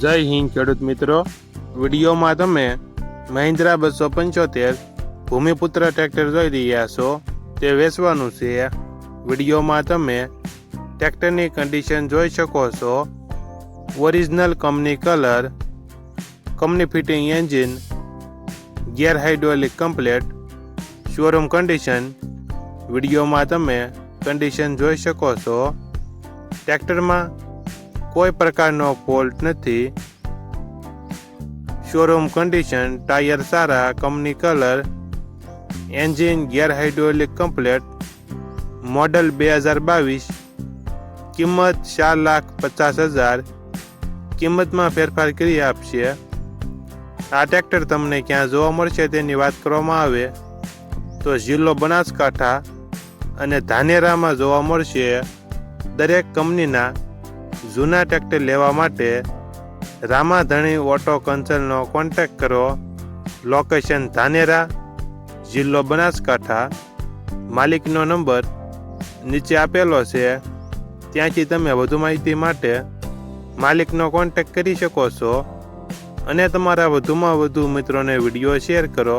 જય હિન્દ ખેડૂત મિત્રો, વિડીયોમાં તમે મહિન્દ્રા 275 ભૂમિપુત્ર ટ્રેક્ટર જોઈ રહ્યા છો. તે વેચવાનું છે. વિડીયોમાં તમે ટ્રેક્ટરની કન્ડિશન જોઈ શકો છો. Original company colour, company fitting engine, gear hydraulic complete, showroom condition. વિડીયોમાં તમે કન્ડિશન જોઈ શકો છો. ટ્રેક્ટરમાં કોઈ પ્રકારનો ફોલ્ટ નથી. શોરૂમ કન્ડિશન, ટાયર સારા, company colour, engine, gear hydraulic complete, model 2022, કિંમત 4,50,000. કિંમતમાં ફેરફાર કરી આપશે. આ ટ્રેક્ટર તમને ક્યાં જોવા મળશે તેની વાત કરવામાં આવે તો જિલ્લો બનાસકાંઠા અને ધાનેરામાં જોવા મળશે. દરેક કંપનીના જૂના ટ્રેક્ટર લેવા માટે રામાધણી ઓટો કન્સલ્ટનો કોન્ટેક્ટ કરો. લોકેશન ધાનેરા, જિલ્લો બનાસકાંઠા. માલિકનો નંબર નીચે આપેલો છે. ત્યાંથી તમે વધુ માહિતી માટે માલિકનો કોન્ટેક્ટ કરી શકો છો અને તમારા વધુમાં વધુ મિત્રોને વિડીયો શેર કરો.